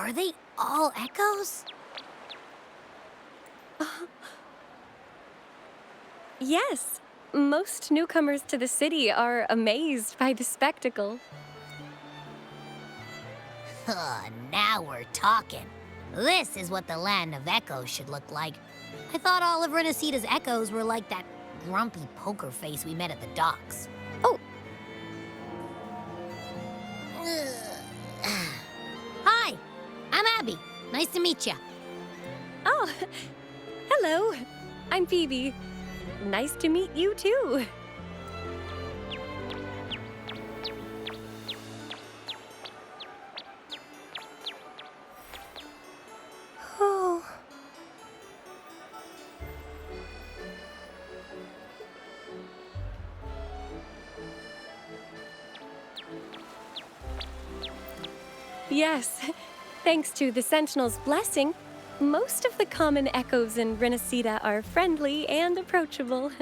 Are they all echoes? Yes, most newcomers to the city are amazed by the spectacle. Now we're talking. This is what the land of echoes should look like. I thought all of Renacita's echoes were like that grumpy poker face we met at the docks. Oh. Hi, I'm Abby. Nice to meet you. Oh, hello. I'm Phoebe. Nice to meet you too. Oh. Yes, thanks to the Sentinel's blessing, most of the common echoes in Renacita are friendly and approachable.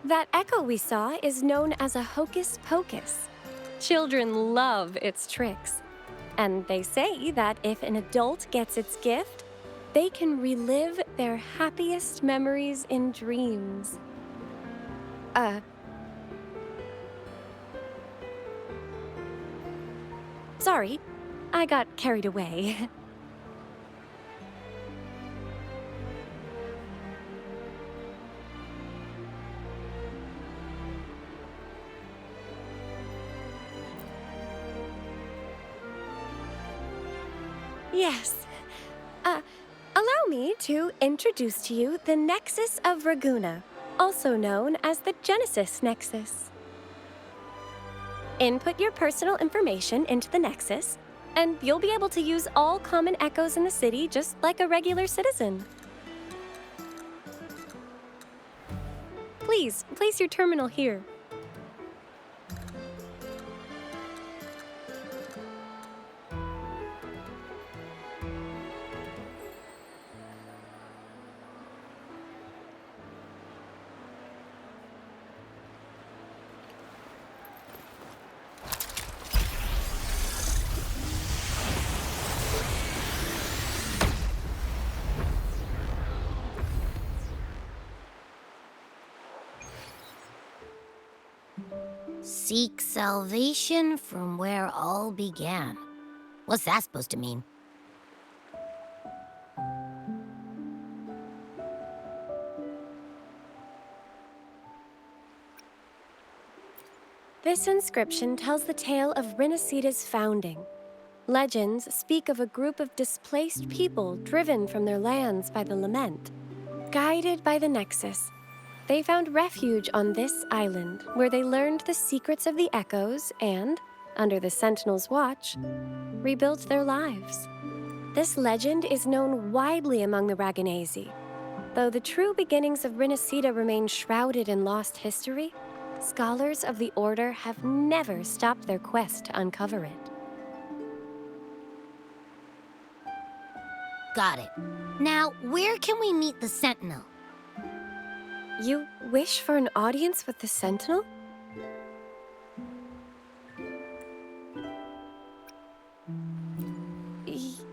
That echo we saw is known as a hocus pocus. Children love its tricks. And they say that if an adult gets its gift, they can relive their happiest memories in dreams. Sorry, I got carried away. Yes. Allow me to introduce to you the Nexus of Raguna, also known as the Genesis Nexus. Input your personal information into the Nexus, and you'll be able to use all common echoes in the city just like a regular citizen. Please, place your terminal here. Seek salvation from where all began. What's that supposed to mean? This inscription tells the tale of Renacita's founding. Legends speak of a group of displaced people driven from their lands by the lament. Guided by the Nexus, they found refuge on this island where they learned the secrets of the echoes and, under the Sentinel's watch, rebuilt their lives. This legend is known widely among the Raganese. Though the true beginnings of Renacita remain shrouded in lost history, scholars of the Order have never stopped their quest to uncover it. Got it. Now, where can we meet the Sentinel? You wish for an audience with the Sentinel?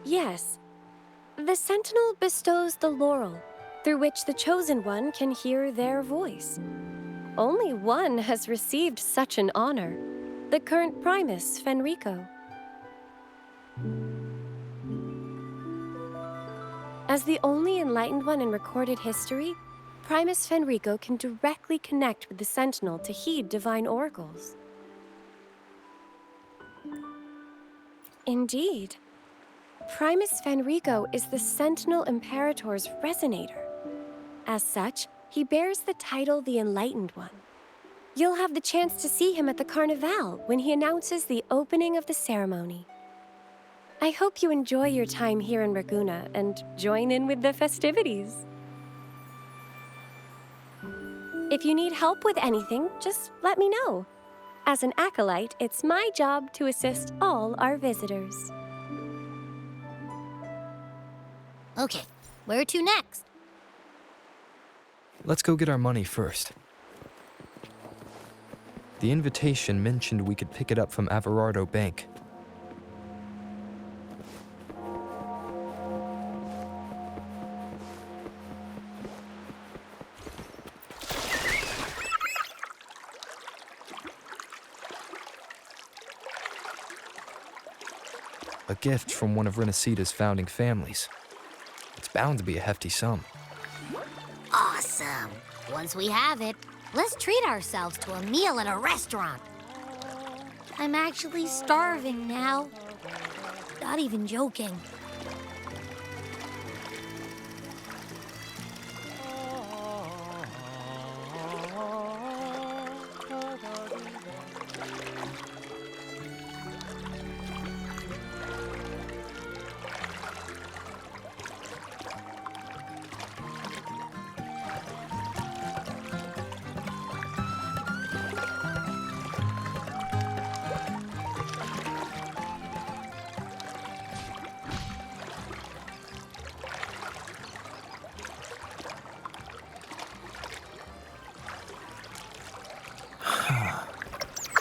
Yes. The Sentinel bestows the laurel, through which the Chosen One can hear their voice. Only one has received such an honor, the current Primus, Fenrico. As the only enlightened one in recorded history, Primus Fenrico can directly connect with the Sentinel to heed divine oracles. Indeed. Primus Fenrico is the Sentinel Imperator's resonator. As such, he bears the title the Enlightened One. You'll have the chance to see him at the Carnival when he announces the opening of the ceremony. I hope you enjoy your time here in Raguna and join in with the festivities. If you need help with anything, just let me know. As an acolyte, it's my job to assist all our visitors. Okay, where to next? Let's go get our money first. The invitation mentioned we could pick it up from Averardo Bank. A gift from one of Renaceda's founding families. It's bound to be a hefty sum. Awesome. Once we have it, let's treat ourselves to a meal at a restaurant. I'm actually starving now. Not even joking.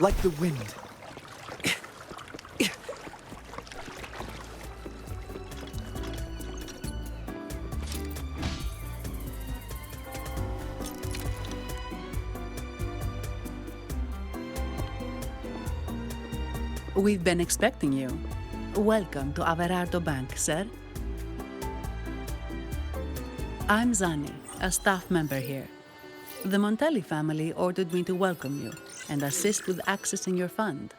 Like the wind. We've been expecting you. Welcome to Averardo Bank, sir. I'm Zani, a staff member here. The Montelli family ordered me to welcome you and assist with accessing your fund.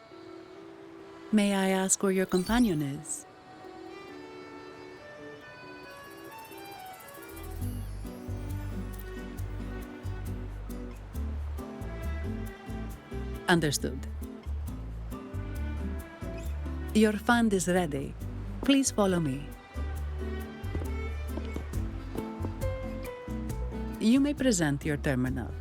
May I ask where your companion is? Understood. Your fund is ready. Please follow me. You may present your terminal.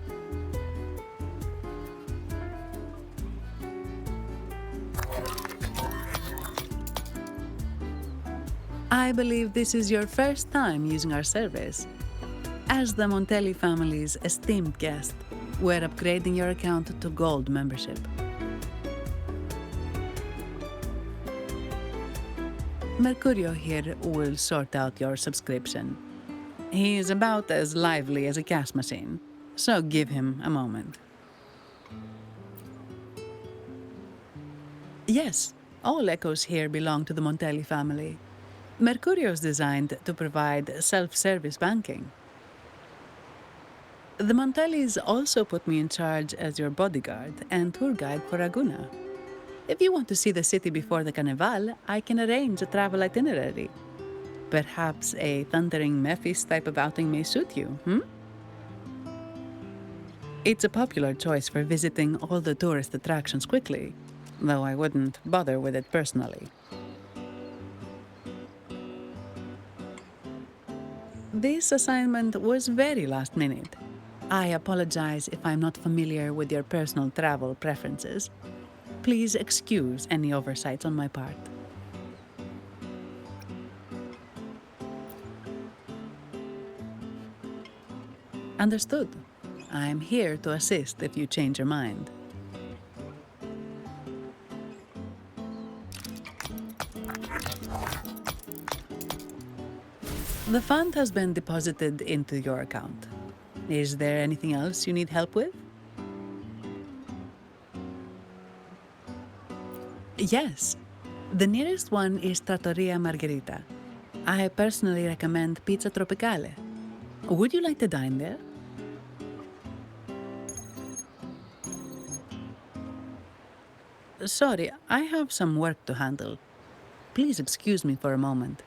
I believe this is your first time using our service. As the Montelli family's esteemed guest, we're upgrading your account to Gold membership. Mercurio here will sort out your subscription. He is about as lively as a cash machine, so give him a moment. Yes, all echoes here belong to the Montelli family. Mercurio is designed to provide self-service banking. The Montellis also put me in charge as your bodyguard and tour guide for Aguna. If you want to see the city before the Carnival, I can arrange a travel itinerary. Perhaps a thundering Memphis type of outing may suit you, It's a popular choice for visiting all the tourist attractions quickly, though I wouldn't bother with it personally. This assignment was very last minute. I apologize if I'm not familiar with your personal travel preferences. Please excuse any oversights on my part. Understood. I'm here to assist if you change your mind. The fund has been deposited into your account. Is there anything else you need help with? Yes. The nearest one is Trattoria Margherita. I personally recommend Pizza Tropicale. Would you like to dine there? Sorry, I have some work to handle. Please excuse me for a moment.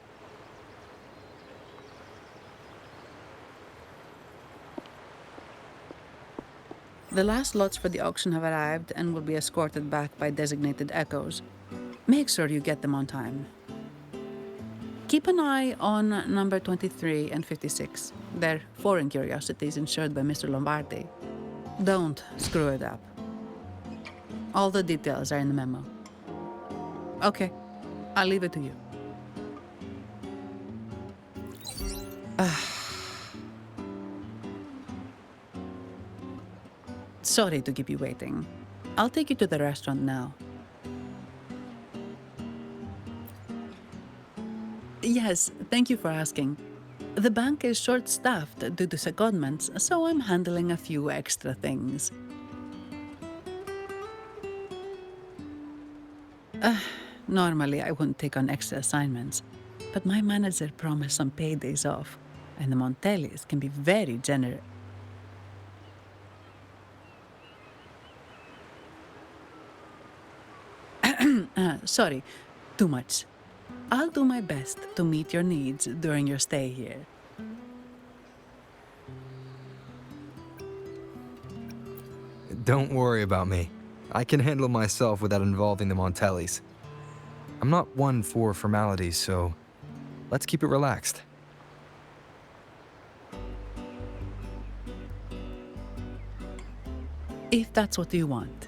The last lots for the auction have arrived and will be escorted back by designated echoes. Make sure you get them on time. Keep an eye on number 23 and 56. They're foreign curiosities insured by Mr. Lombardi. Don't screw it up. All the details are in the memo. Okay, I'll leave it to you. Sorry to keep you waiting. I'll take you to the restaurant now. Yes, thank you for asking. The bank is short-staffed due to secondments, so I'm handling a few extra things. Normally, I wouldn't take on extra assignments, but my manager promised some paydays off, and the Montellis can be very generous. Sorry, too much. I'll do my best to meet your needs during your stay here. Don't worry about me. I can handle myself without involving the Montellis. I'm not one for formalities, so let's keep it relaxed. If that's what you want.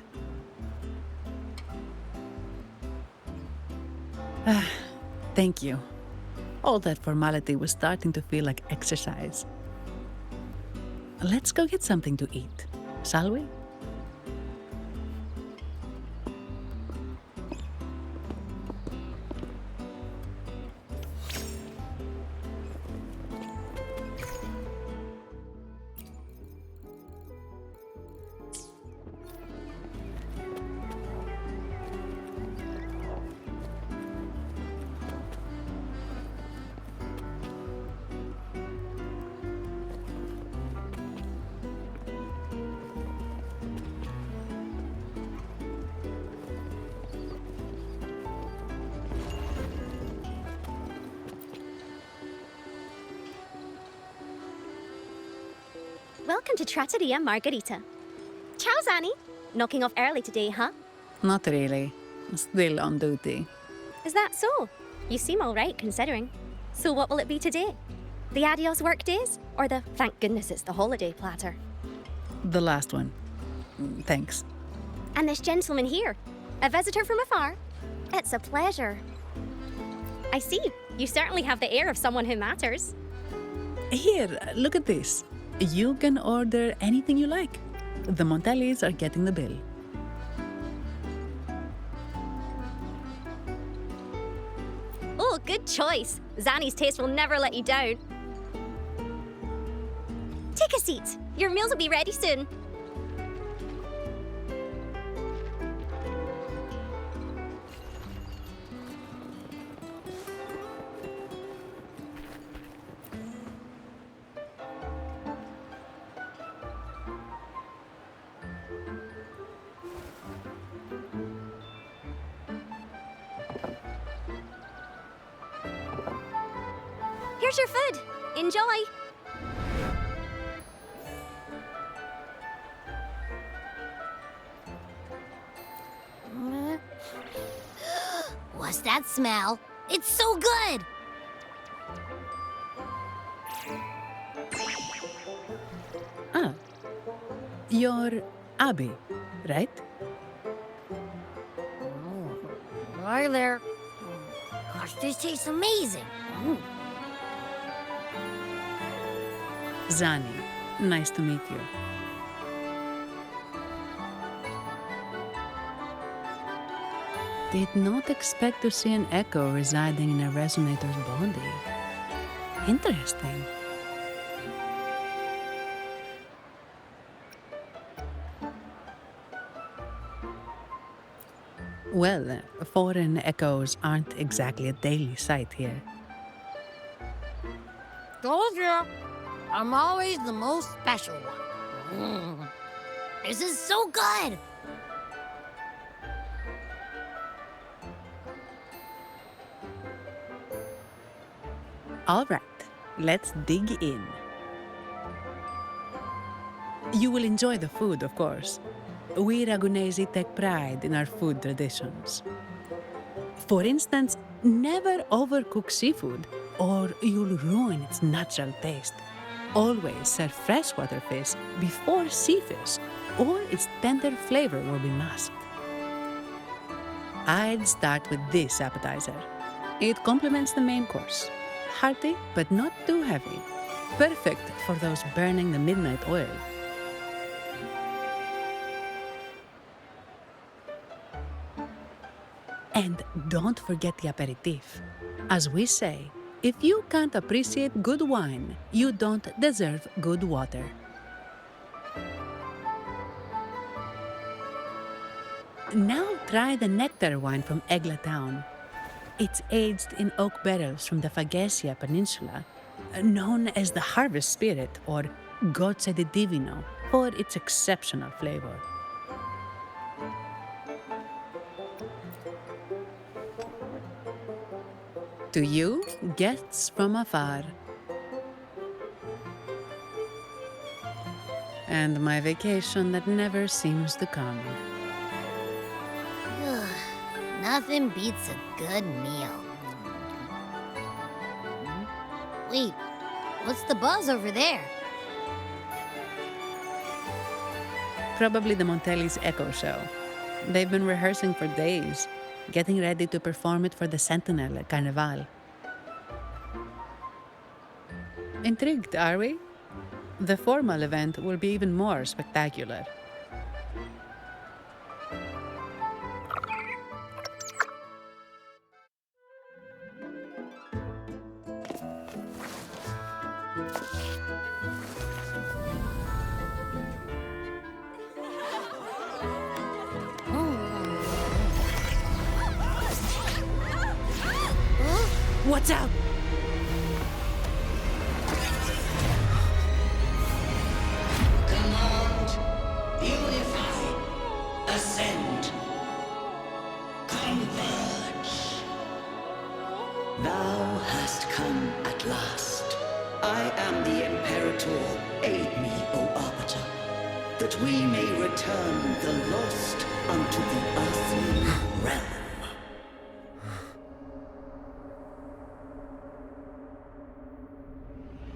Thank you. All that formality was starting to feel like exercise. Let's go get something to eat, shall we? Welcome to Trattoria Margherita. Ciao, Zani. Knocking off early today, huh? Not really. Still on duty. Is that so? You seem all right, considering. So what will it be today? The adios work days? Or the thank goodness it's the holiday platter? The last one. Thanks. And this gentleman here, a visitor from afar? It's a pleasure. I see. You certainly have the air of someone who matters. Here, look at this. You can order anything you like. The Montellis are getting the bill. Oh, good choice. Zani's taste will never let you down. Take a seat. Your meals will be ready soon. Here's your food. Enjoy. What's that smell? It's so good! You're Abby, right? Hi there. Gosh, this tastes amazing. Zani, nice to meet you. Did not expect to see an echo residing in a resonator's body. Interesting. Well, foreign echoes aren't exactly a daily sight here. Told you. I'm always the most special one. This is so good! All right, let's dig in. You will enjoy the food, of course. We Ragunesi take pride in our food traditions. For instance, never overcook seafood, or you'll ruin its natural taste. Always serve freshwater fish before sea fish, or its tender flavor will be masked. I'd start with this appetizer. It complements the main course. Hearty, but not too heavy. Perfect for those burning the midnight oil. And don't forget the aperitif. As we say, if you can't appreciate good wine, you don't deserve good water. Now try the nectar wine from Egla Town. It's aged in oak barrels from the Faghesia Peninsula, known as the Harvest Spirit or Gozze di Divino for its exceptional flavor. To you, guests from afar. And my vacation that never seems to come. Nothing beats a good meal. Wait, what's the buzz over there? Probably the Montelli's Echo Show. They've been rehearsing for days, getting ready to perform it for the Sentinel at Carnival. Intrigued, are we? The formal event will be even more spectacular. What's up? Command, unify, ascend, converge. Thou hast come at last. I am the Imperator. Aid me, O Arbiter, that we may return the lost unto the earthly realm.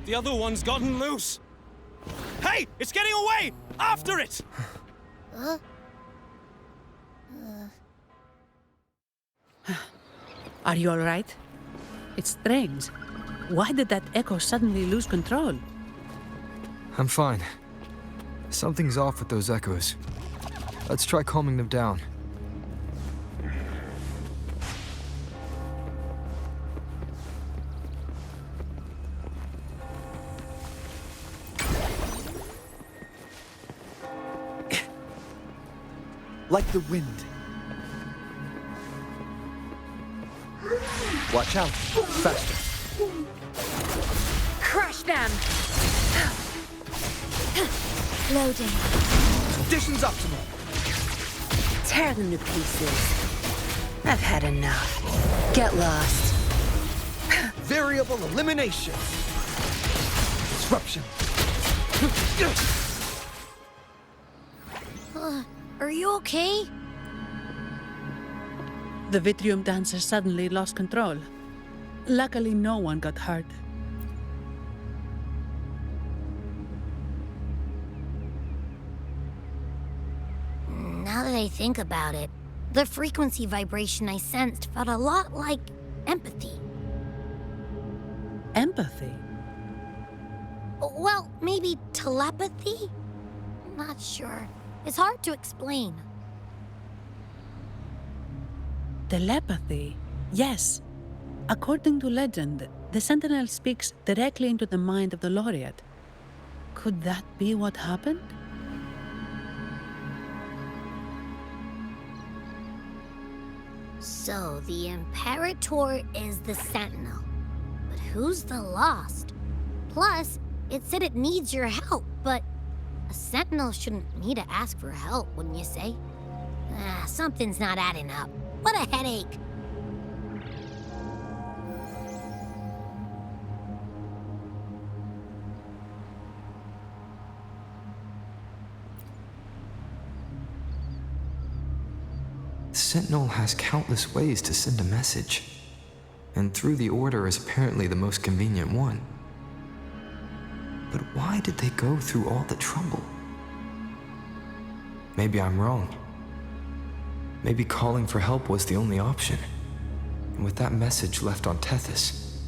The other one's gotten loose. Hey, it's getting away! After it! Are you all right? It's strange. Why did that echo suddenly lose control? I'm fine. Something's off with those echoes. Let's try calming them down. Like the wind. Watch out! Faster! Crush them! Loading. Conditions optimal! Tear them to pieces. I've had enough. Get lost. Variable elimination! Disruption! Are you okay? The Vitrium dancer suddenly lost control. Luckily, no one got hurt. Now that I think about it, the frequency vibration I sensed felt a lot like empathy. Empathy? Well, maybe telepathy? Not sure. It's hard to explain. Telepathy? Yes. According to legend, the Sentinel speaks directly into the mind of the Laureate. Could that be what happened? So, the Imperator is the Sentinel. But who's the Lost? Plus, it said it needs your help, but a Sentinel shouldn't need to ask for help, wouldn't you say? Something's not adding up. What a headache. The Sentinel has countless ways to send a message, and through the Order is apparently the most convenient one. But why did they go through all the trouble? Maybe I'm wrong. Maybe calling for help was the only option. And with that message left on Tethys,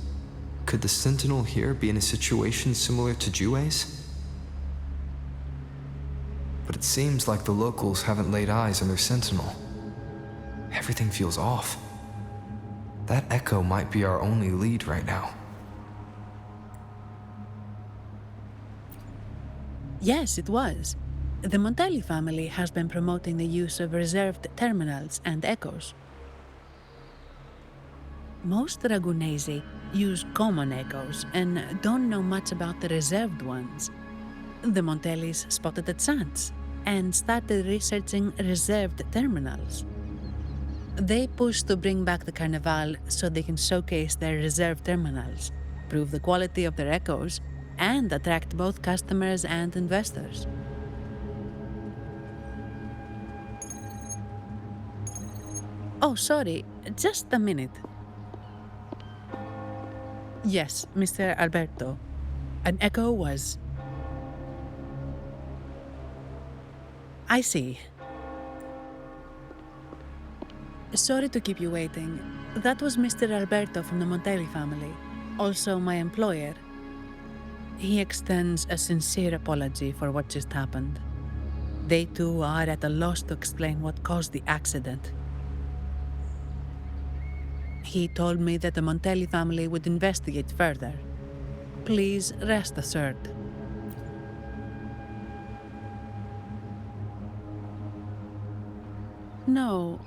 could the Sentinel here be in a situation similar to Jue's? But it seems like the locals haven't laid eyes on their Sentinel. Everything feels off. That echo might be our only lead right now. Yes, it was. The Montelli family has been promoting the use of reserved terminals and echoes. Most Ragunesi use common echoes and don't know much about the reserved ones. The Montellis spotted a chance and started researching reserved terminals. They push to bring back the Carnival so they can showcase their reserved terminals, prove the quality of their echoes, and attract both customers and investors. Oh, sorry, just a minute. Yes, Mr. Alberto. An echo was... I see. Sorry to keep you waiting. That was Mr. Alberto from the Montelli family, also my employer. He extends a sincere apology for what just happened. They too are at a loss to explain what caused the accident. He told me that the Montelli family would investigate further. Please rest assured. No.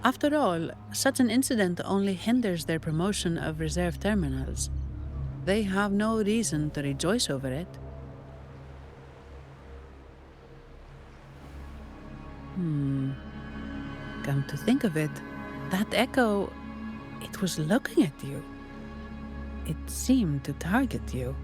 After all, such an incident only hinders their promotion of reserve terminals. They have no reason to rejoice over it. Come to think of it, that echo, it was looking at you. It seemed to target you.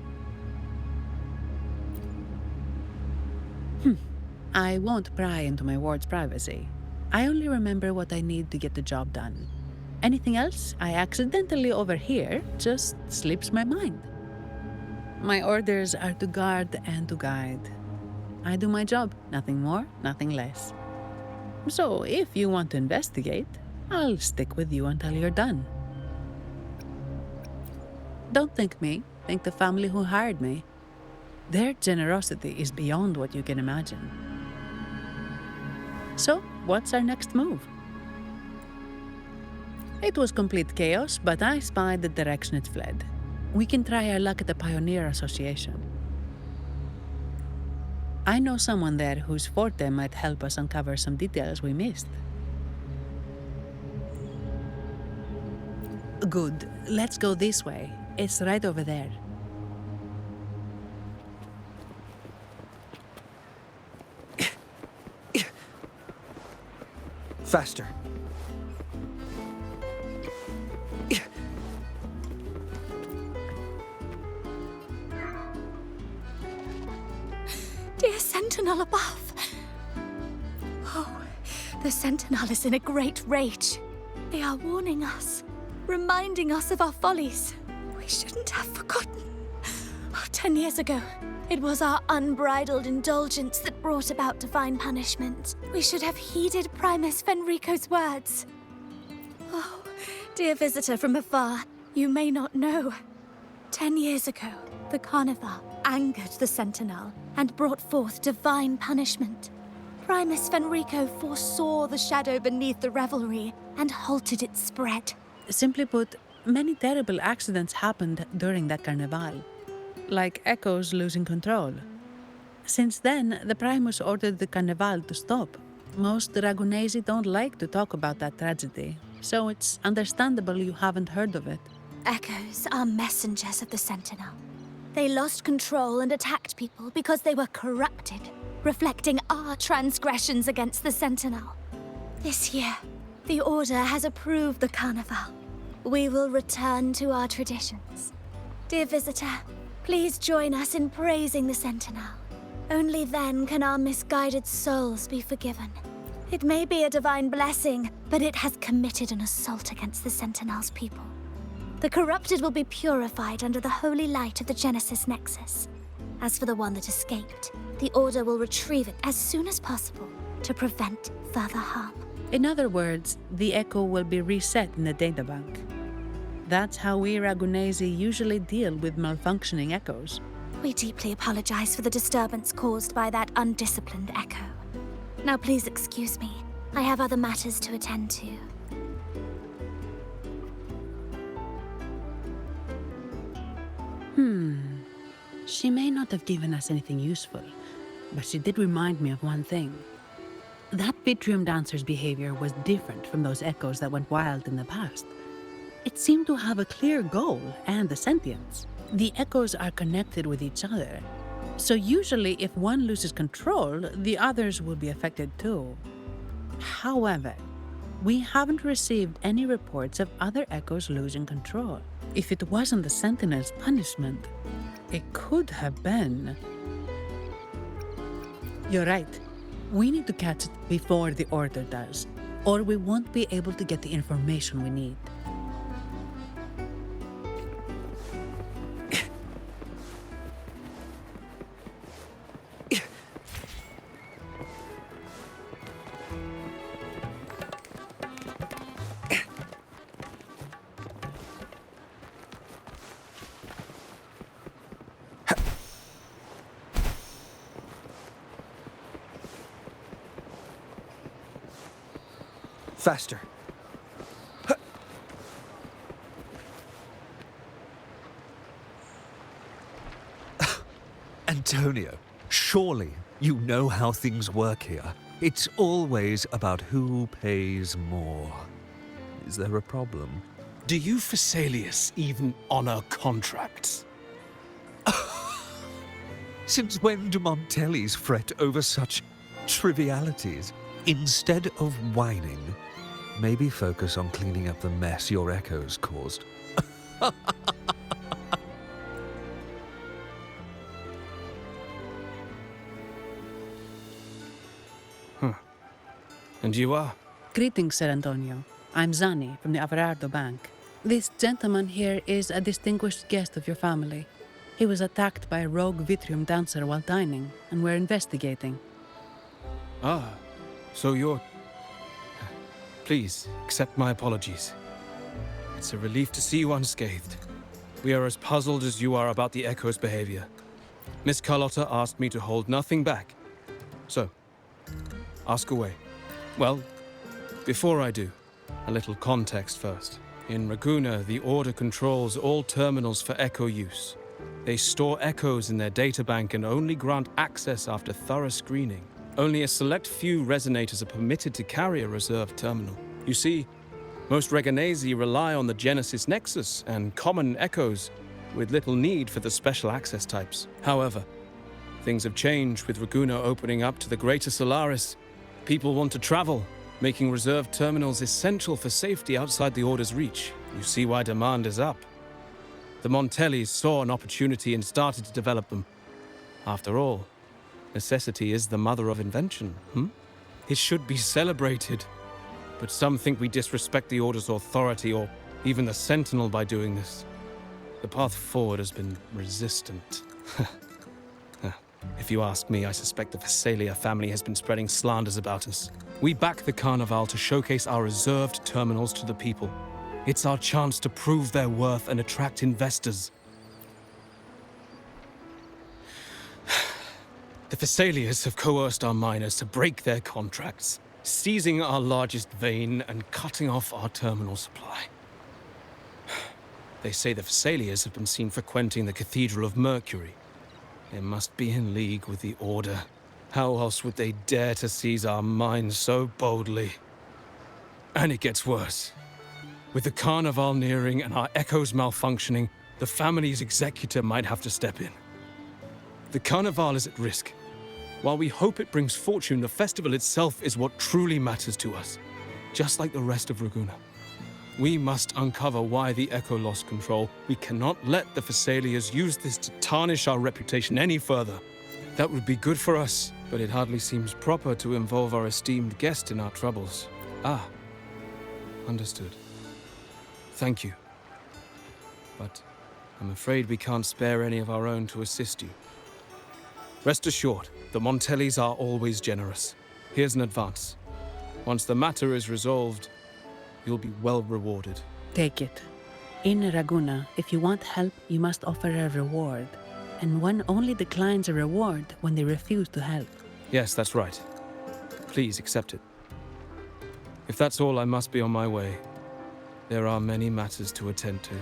I won't pry into my ward's privacy. I only remember what I need to get the job done. Anything else I accidentally overhear just slips my mind. My orders are to guard and to guide. I do my job, nothing more, nothing less. So if you want to investigate, I'll stick with you until you're done. Don't thank me, thank the family who hired me. Their generosity is beyond what you can imagine. So, what's our next move? It was complete chaos, but I spied the direction it fled. We can try our luck at the Pioneer Association. I know someone there whose forte might help us uncover some details we missed. Good. Let's go this way. It's right over there. Faster. Dear Sentinel above. Oh, the Sentinel is in a great rage. They are warning us, reminding us of our follies. We shouldn't have forgotten. 10 years ago, it was our unbridled indulgence that brought about divine punishment. We should have heeded Primus Fenrico's words. Oh, dear visitor from afar, you may not know. 10 years ago, the Carnival angered the Sentinel and brought forth divine punishment. Primus Fenrico foresaw the shadow beneath the revelry and halted its spread. Simply put, many terrible accidents happened during that Carnival, like echoes losing control. Since then, the Primus ordered the Carnival to stop. Most Ragunesi don't like to talk about that tragedy, so it's understandable you haven't heard of it. Echoes are messengers of the Sentinel. They lost control and attacked people because they were corrupted, reflecting our transgressions against the Sentinel. This year, the Order has approved the Carnival. We will return to our traditions. Dear visitor, please join us in praising the Sentinel. Only then can our misguided souls be forgiven. It may be a divine blessing, but it has committed an assault against the Sentinel's people. The corrupted will be purified under the holy light of the Genesis Nexus. As for the one that escaped, the Order will retrieve it as soon as possible to prevent further harm. In other words, the echo will be reset in the databank. That's how we Ragunesi usually deal with malfunctioning echoes. We deeply apologize for the disturbance caused by that undisciplined echo. Now please excuse me. I have other matters to attend to. She may not have given us anything useful, but she did remind me of one thing. That Vitrium dancer's behavior was different from those echoes that went wild in the past. It seemed to have a clear goal and a sentience. The echoes are connected with each other, so usually if one loses control, the others will be affected too. However, we haven't received any reports of other echoes losing control. If it wasn't the Sentinel's punishment, it could have been. You're right. We need to catch it before the Order does, or we won't be able to get the information we need. Faster. Antonio, surely you know how things work here. It's always about who pays more. Is there a problem? Do you Phasaelius even honor contracts? Since when do Montellis fret over such trivialities? Instead of whining, maybe focus on cleaning up the mess your echoes caused. And you are? Greetings, Sir Antonio. I'm Zani from the Averardo Bank. This gentleman here is a distinguished guest of your family. He was attacked by a rogue Vitrium dancer while dining, and we're investigating. Ah, so you're... Please, accept my apologies. It's a relief to see you unscathed. We are as puzzled as you are about the Echo's behavior. Miss Carlotta asked me to hold nothing back. So, ask away. Well, before I do, a little context first. In Raguna, the Order controls all terminals for Echo use. They store Echoes in their databank and only grant access after thorough screening. Only a select few resonators are permitted to carry a reserved terminal. You see, most Reganesi rely on the Genesis Nexus and common Echoes, with little need for the special access types. However, things have changed with Raguna opening up to the Greater Solaris. People want to travel, making reserved terminals essential for safety outside the Order's reach. You see why demand is up. The Montellis saw an opportunity and started to develop them. After all, necessity is the mother of invention, It should be celebrated. But some think we disrespect the Order's authority or even the Sentinel by doing this. The path forward has been resistant. If you ask me, I suspect the Phasaelia family has been spreading slanders about us. We back the Carnival to showcase our reserved terminals to the people. It's our chance to prove their worth and attract investors. The Phasaelias have coerced our miners to break their contracts, seizing our largest vein and cutting off our terminal supply. They say the Phasaelias have been seen frequenting the Cathedral of Mercury. They must be in league with the Order. How else would they dare to seize our mines so boldly? And it gets worse. With the Carnival nearing and our Echoes malfunctioning, the family's executor might have to step in. The Carnival is at risk. While we hope it brings fortune, the festival itself is what truly matters to us, just like the rest of Raguna. We must uncover why the Echo lost control. We cannot let the Phasaelias use this to tarnish our reputation any further. That would be good for us, but it hardly seems proper to involve our esteemed guest in our troubles. Ah, understood. Thank you. But I'm afraid we can't spare any of our own to assist you. Rest assured, the Montellis are always generous. Here's an advance. Once the matter is resolved, you'll be well rewarded. Take it. In Raguna, if you want help, you must offer a reward. And one only declines a reward when they refuse to help. Yes, that's right. Please accept it. If that's all, I must be on my way. There are many matters to attend to.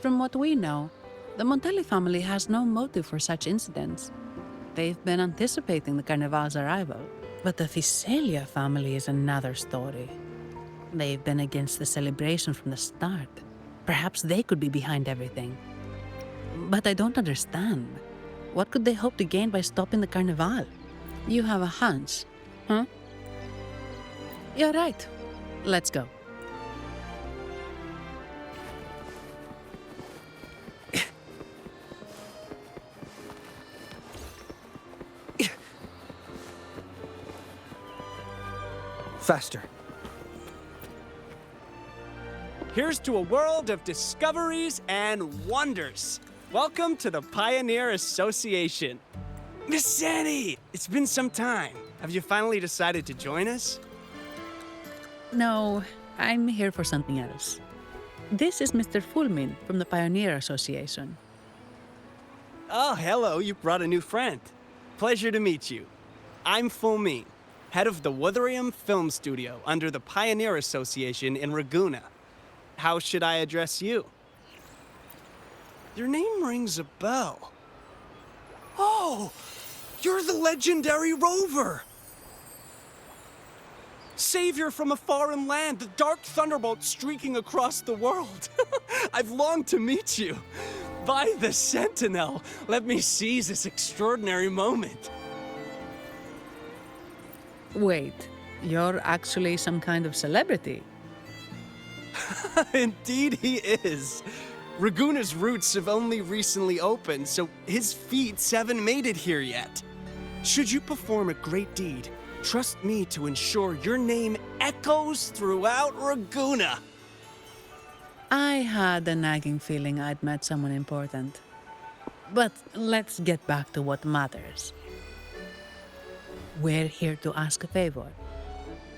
from what we know, the Montelli family has no motive for such incidents. They've been anticipating the Carnival's arrival. But the Visalia family is another story. They've been against the celebration from the start. Perhaps they could be behind everything. But I don't understand. What could they hope to gain by stopping the Carnival? You have a hunch, huh? You're right. Let's go. Faster. Here's to a world of discoveries and wonders. Welcome to the Pioneer Association. Miss Zanny, it's been some time. Have you finally decided to join us? No, I'm here for something else. This is Mr. Fulmin from the Pioneer Association. Oh, hello, you brought a new friend. Pleasure to meet you. I'm Fulmin, head of the Wuthering Film Studio under the Pioneer Association in Ragunna. How should I address you? Your name rings a bell. Oh, you're the legendary Rover! Savior from a foreign land, the dark thunderbolt streaking across the world. I've longed to meet you. By the Sentinel, let me seize this extraordinary moment. Wait, you're actually some kind of celebrity. Indeed he is. Ragunna's roots have only recently opened, so his feats haven't made it here yet. Should you perform a great deed, trust me to ensure your name echoes throughout Ragunna. I had a nagging feeling I'd met someone important. But let's get back to what matters. We're here to ask a favor.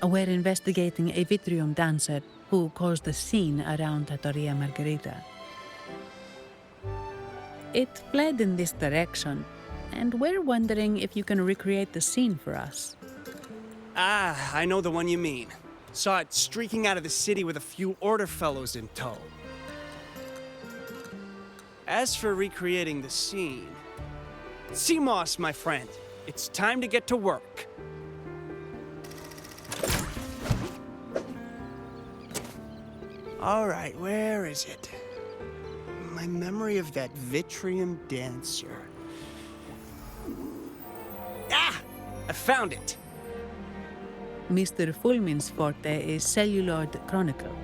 We're investigating a Vitrium dancer who caused a scene around Trattoria Margherita. It fled in this direction, and we're wondering if you can recreate the scene for us. Ah, I know the one you mean. Saw it streaking out of the city with a few order fellows in tow. As for recreating the scene... Seamoss, my friend, it's time to get to work. All right, where is it? My memory of that Vitrium dancer. Ah! I found it! Mr. Fulmin's forte is celluloid chronicle.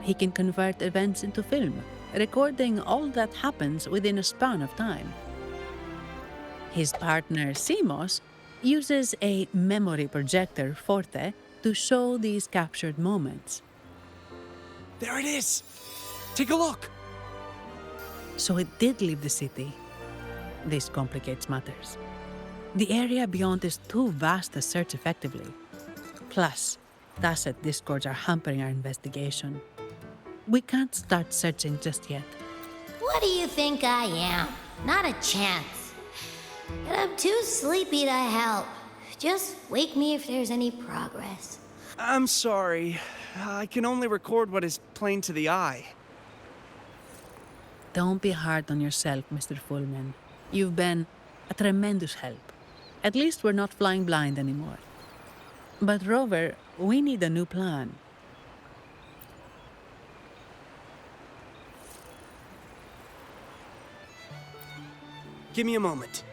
He can convert events into film, recording all that happens within a span of time. His partner, Seamoss, uses a memory projector forte to show these captured moments. There it is! Take a look! So it did leave the city. This complicates matters. The area beyond is too vast to search effectively. Plus, tacet discords are hampering our investigation. We can't start searching just yet. What do you think I am? Not a chance. And I'm too sleepy to help. Just wake me if there's any progress. I'm sorry. I can only record what is plain to the eye. Don't be hard on yourself, Mr. Fulmin. You've been a tremendous help. At least we're not flying blind anymore. But Rover, we need a new plan. Give me a moment.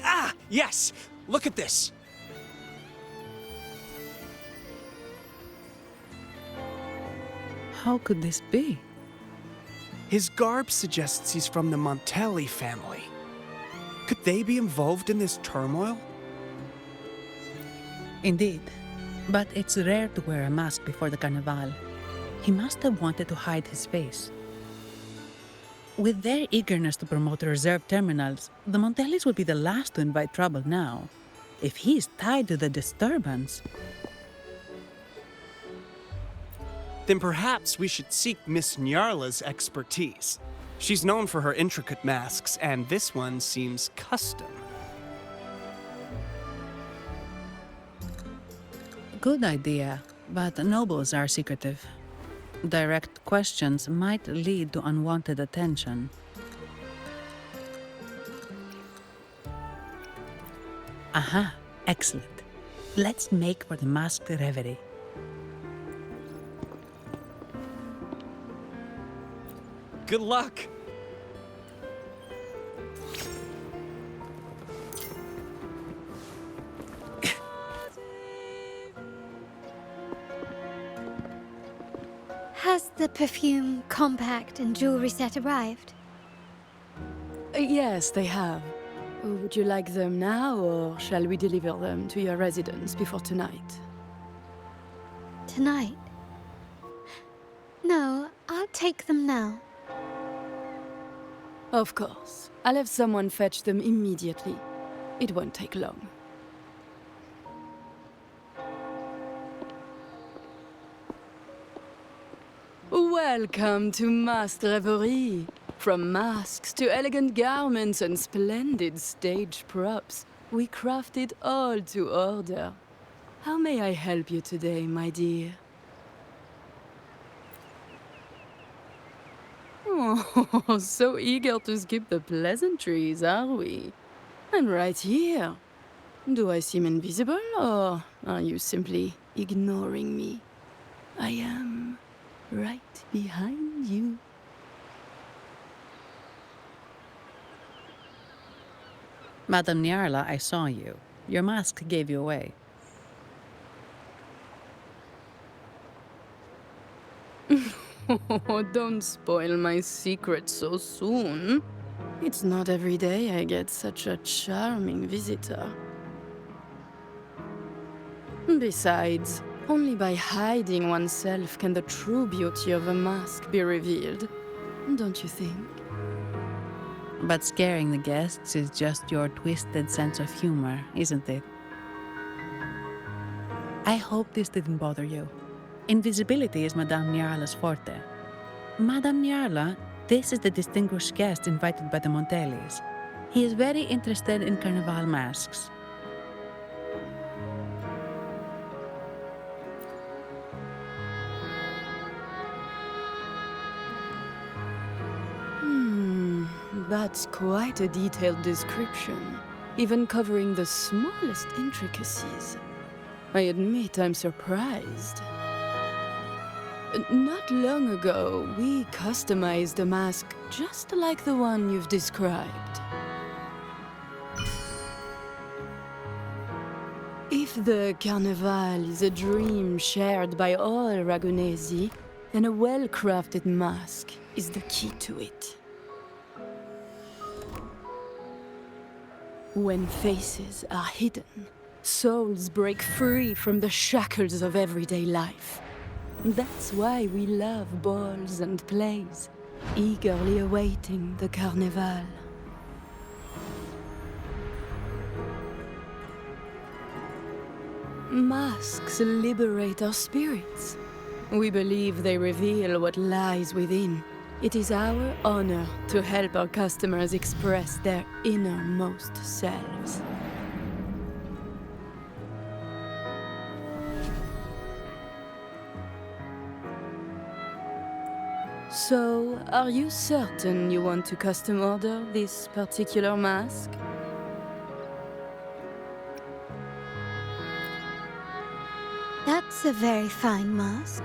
Ah, yes! Look at this! How could this be? His garb suggests he's from the Montelli family. Could they be involved in this turmoil? Indeed. But it's rare to wear a mask before the Carnival. He must have wanted to hide his face. With their eagerness to promote reserve terminals, the Montellis would be the last to invite trouble now. If he's tied to the disturbance... Then perhaps we should seek Miss Nyarla's expertise. She's known for her intricate masks, and this one seems custom. Good idea, but nobles are secretive. Direct questions might lead to unwanted attention. Aha, excellent. Let's make for the masked reverie. Good luck! Has the perfume, compact, and jewelry set arrived? Yes, they have. Would you like them now, or shall we deliver them to your residence before tonight? Tonight? No, I'll take them now. Of course. I'll have someone fetch them immediately. It won't take long. Welcome to Masked Reverie. From masks to elegant garments and splendid stage props, we craft it all to order. How may I help you today, my dear? Oh, so eager to skip the pleasantries, are we? I'm right here. Do I seem invisible, or are you simply ignoring me? I am right behind you. Madame Nyarla, I saw you. Your mask gave you away. Oh, don't spoil my secret so soon. It's not every day I get such a charming visitor. Besides, only by hiding oneself can the true beauty of a mask be revealed. Don't you think? But scaring the guests is just your twisted sense of humor, isn't it? I hope this didn't bother you. Invisibility is Madame Nyarla's forte. Madame Nyarla, this is the distinguished guest invited by the Montellis. He is very interested in carnival masks. That's quite a detailed description, even covering the smallest intricacies. I admit I'm surprised. Not long ago, we customized a mask just like the one you've described. If the Carnival is a dream shared by all Ragunesi, then a well-crafted mask is the key to it. When faces are hidden, souls break free from the shackles of everyday life. That's why we love balls and plays, eagerly awaiting the Carnival. Masks liberate our spirits. We believe they reveal what lies within. It is our honor to help our customers express their innermost selves. So, are you certain you want to custom order this particular mask? That's a very fine mask.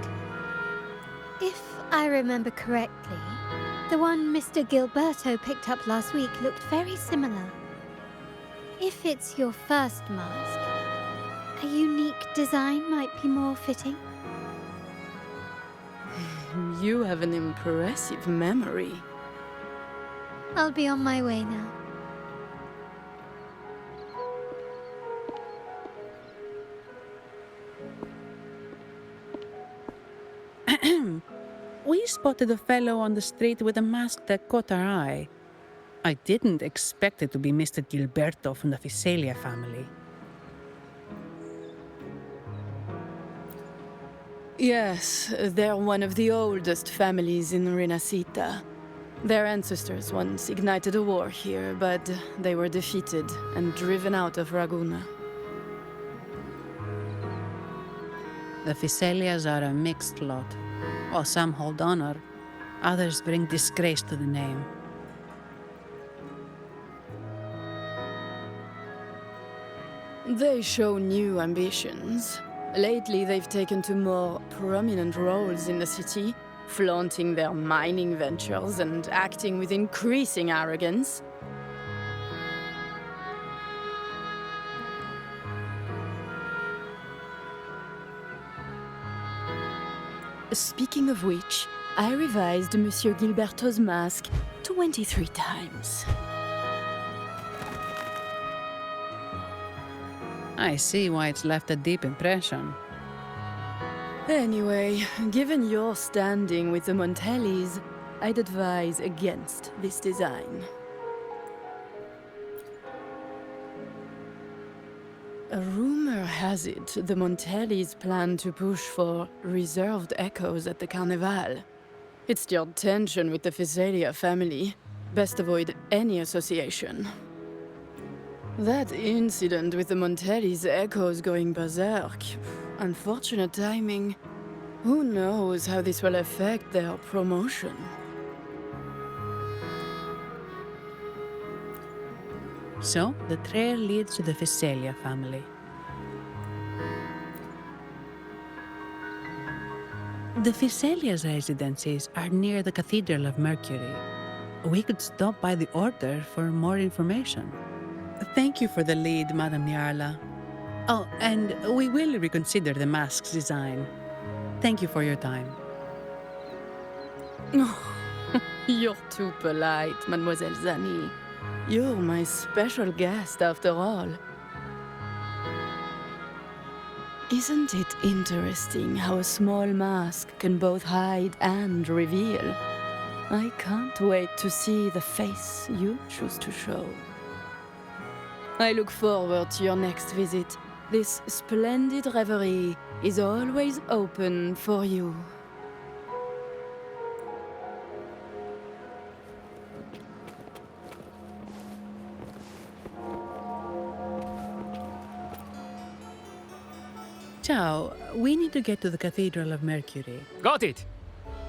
If I remember correctly, the one Mr. Gilberto picked up last week looked very similar. If it's your first mask, a unique design might be more fitting. You have an impressive memory. I'll be on my way now. We spotted a fellow on the street with a mask that caught our eye. I didn't expect it to be Mr. Gilberto from the Fisalia family. Yes, they're one of the oldest families in Renacita. Their ancestors once ignited a war here, but they were defeated and driven out of Raguna. The Fisalias are a mixed lot. While some hold honor, others bring disgrace to the name. They show new ambitions. Lately, they've taken to more prominent roles in the city, flaunting their mining ventures and acting with increasing arrogance. Speaking of which, I revised Monsieur Gilberto's mask 23 times. I see why it's left a deep impression. Anyway, given your standing with the Montellis, I'd advise against this design. A rumor has it the Montellis plan to push for reserved echoes at the Carnival. It's stirred tension with the Physalia family. Best avoid any association. That incident with the Montellis' echoes going berserk. Unfortunate timing. Who knows how this will affect their promotion? So, the trail leads to the Physalia family. The Physalia's residences are near the Cathedral of Mercury. We could stop by the Order for more information. Thank you for the lead, Madame Nyarla. Oh, and we will reconsider the mask's design. Thank you for your time. You're too polite, Mademoiselle Zani. You're my special guest, after all. Isn't it interesting how a small mask can both hide and reveal? I can't wait to see the face you choose to show. I look forward to your next visit. This splendid reverie is always open for you. Ciao, we need to get to the Cathedral of Mercury. Got it!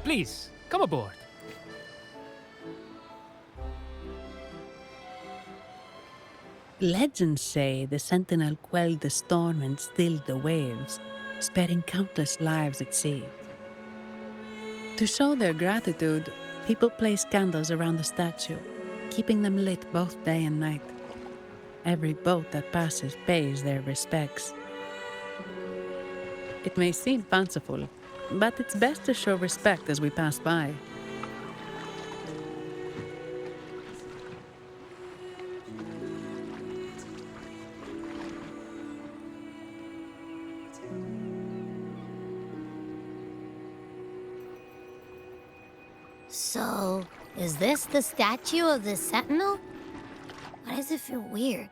Please, come aboard. Legends say the Sentinel quelled the storm and stilled the waves, sparing countless lives at sea. To show their gratitude, people place candles around the statue, keeping them lit both day and night. Every boat that passes pays their respects. It may seem fanciful, but it's best to show respect as we pass by. So, is this the statue of the Sentinel? Why does it feel weird?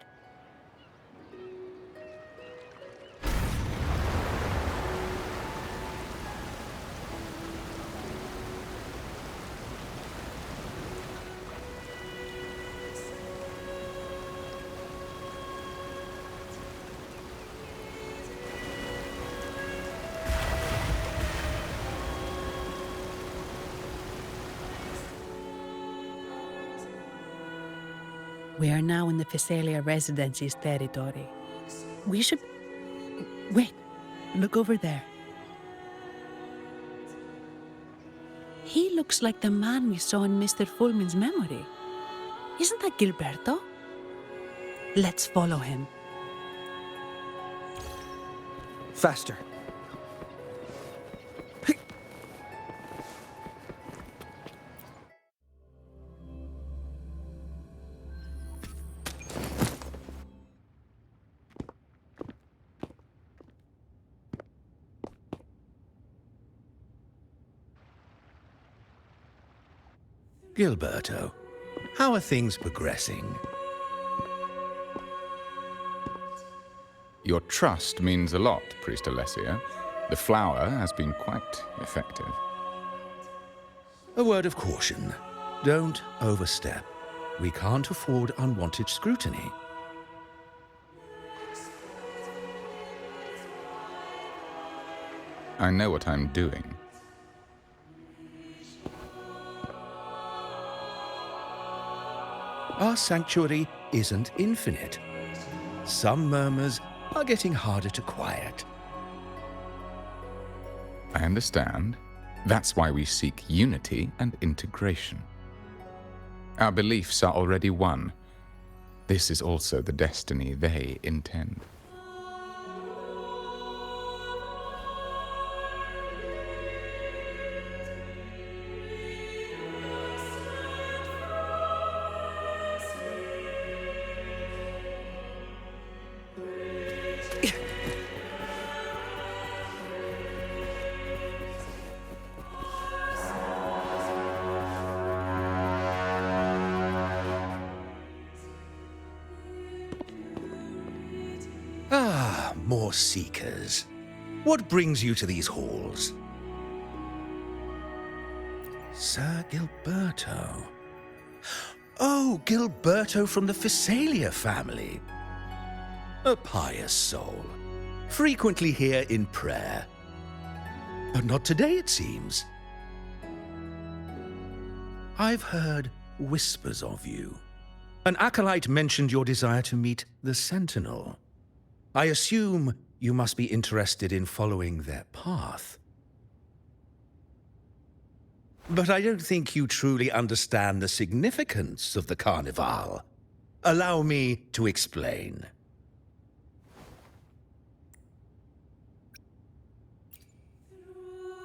We are now in the Physalia Residency's territory. We should... Wait, look over there. He looks like the man we saw in Mr. Fulmin's memory. Isn't that Gilberto? Let's follow him. Faster. Gilberto, how are things progressing? Your trust means a lot, Priest Alessia. The flower has been quite effective. A word of caution. Don't overstep. We can't afford unwanted scrutiny. I know what I'm doing. Our sanctuary isn't infinite. Some murmurs are getting harder to quiet. I understand. That's why we seek unity and integration. Our beliefs are already one. This is also the destiny they intend. Ah, more seekers. What brings you to these halls? Sir Gilberto. Oh, Gilberto from the Physalia family. A pious soul. Frequently here in prayer. But not today, it seems. I've heard whispers of you. An acolyte mentioned your desire to meet the Sentinel. I assume you must be interested in following their path. But I don't think you truly understand the significance of the Carnival. Allow me to explain.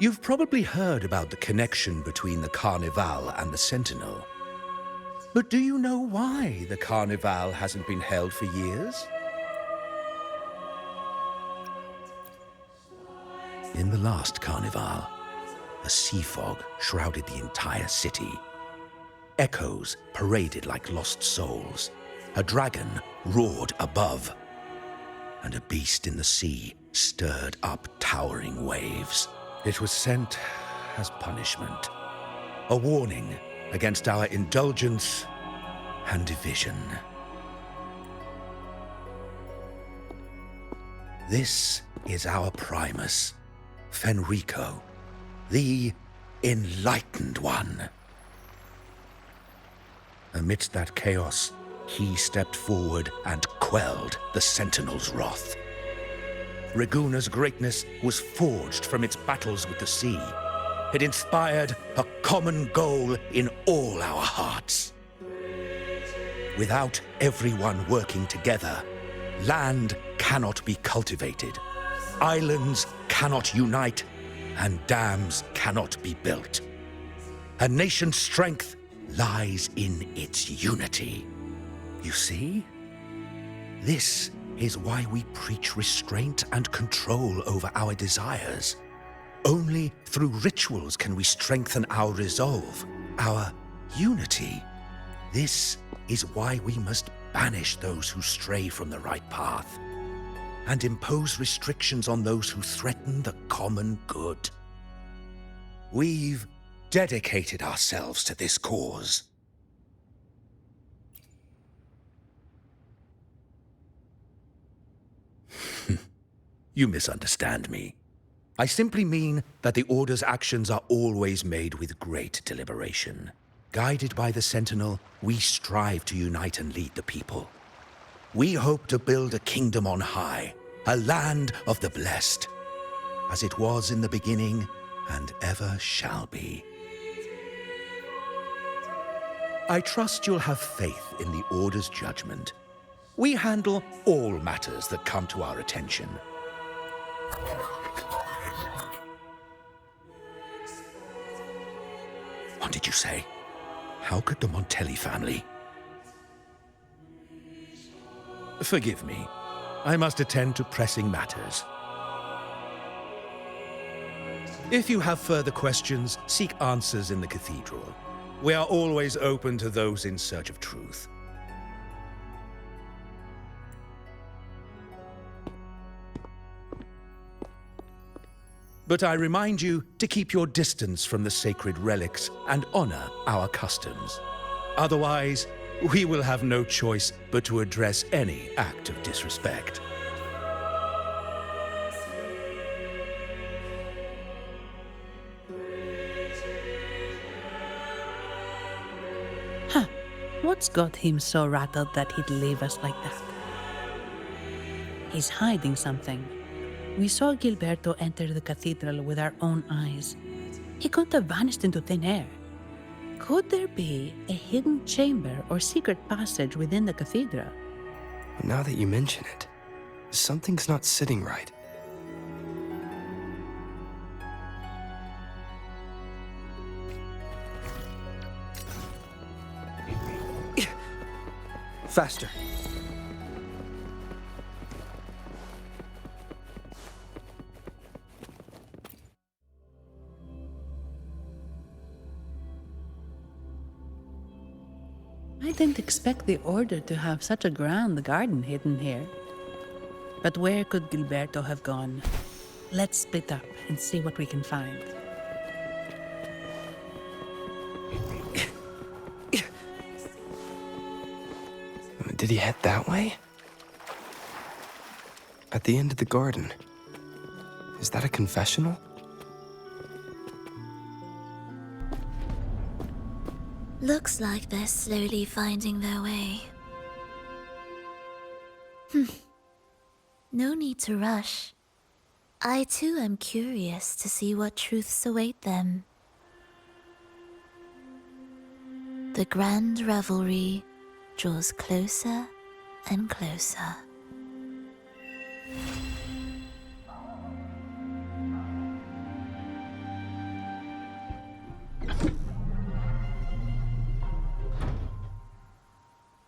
You've probably heard about the connection between the Carnival and the Sentinel. But do you know why the Carnival hasn't been held for years? In the last Carnival, a sea fog shrouded the entire city. Echoes paraded like lost souls. A dragon roared above. And a beast in the sea stirred up towering waves. It was sent as punishment. A warning against our indulgence and division. This is our Primus, Fenrico, the Enlightened One. Amidst that chaos, he stepped forward and quelled the Sentinel's wrath. Raguna's greatness was forged from its battles with the sea. It inspired a common goal in all our hearts. Without everyone working together, land cannot be cultivated, islands cannot unite, and dams cannot be built. A nation's strength lies in its unity. You see? This is why we preach restraint and control over our desires. Only through rituals can we strengthen our resolve, our unity. This is why we must banish those who stray from the right path and impose restrictions on those who threaten the common good. We've dedicated ourselves to this cause. You misunderstand me. I simply mean that the Order's actions are always made with great deliberation. Guided by the Sentinel, we strive to unite and lead the people. We hope to build a kingdom on high, a land of the blessed, as it was in the beginning and ever shall be. I trust you'll have faith in the Order's judgment. We handle all matters that come to our attention. What did you say? How could the Montelli family? Forgive me. I must attend to pressing matters. If you have further questions, seek answers in the cathedral. We are always open to those in search of truth. But I remind you to keep your distance from the sacred relics and honor our customs. Otherwise, we will have no choice but to address any act of disrespect. What's got him so rattled that he'd leave us like that? He's hiding something. We saw Gilberto enter the cathedral with our own eyes. He couldn't have vanished into thin air. Could there be a hidden chamber or secret passage within the cathedral? Now that you mention it, something's not sitting right. Faster. I didn't expect the Order to have such a grand garden hidden here. But where could Gilberto have gone? Let's split up and see what we can find. Did he head that way? At the end of the garden. Is that a confessional? Looks like they're slowly finding their way. No need to rush. I too am curious to see what truths await them. The grand revelry draws closer and closer.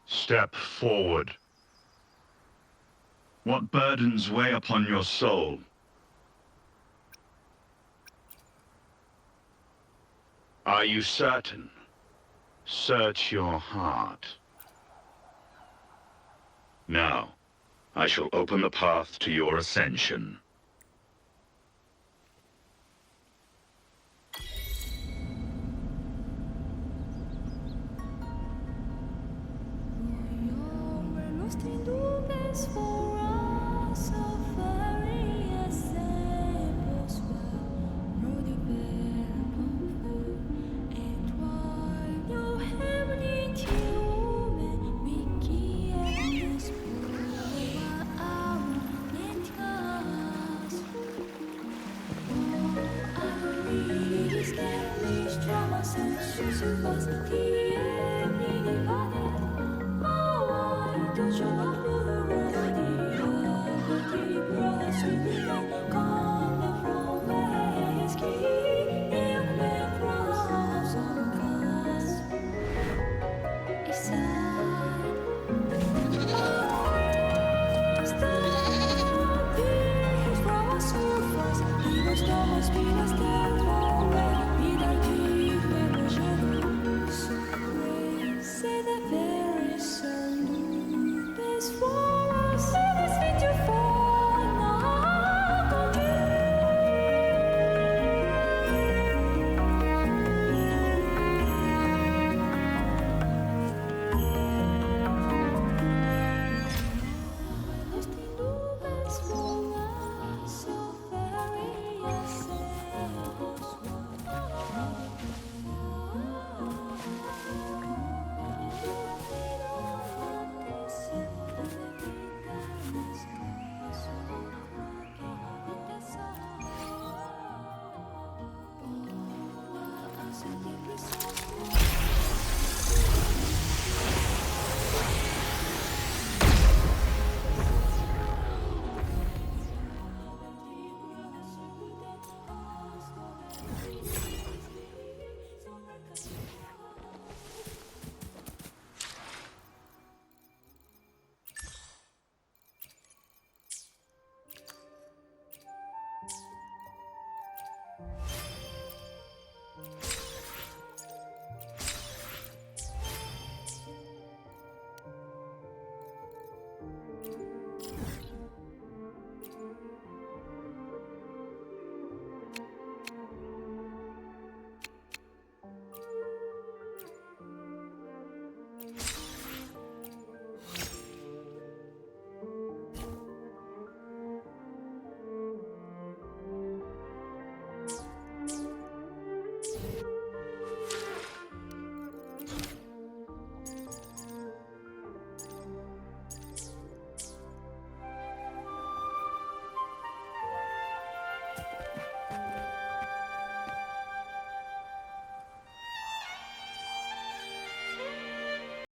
Step forward. What burdens weigh upon your soul? Are you certain? Search your heart. Now, I shall open the path to your ascension. Toujours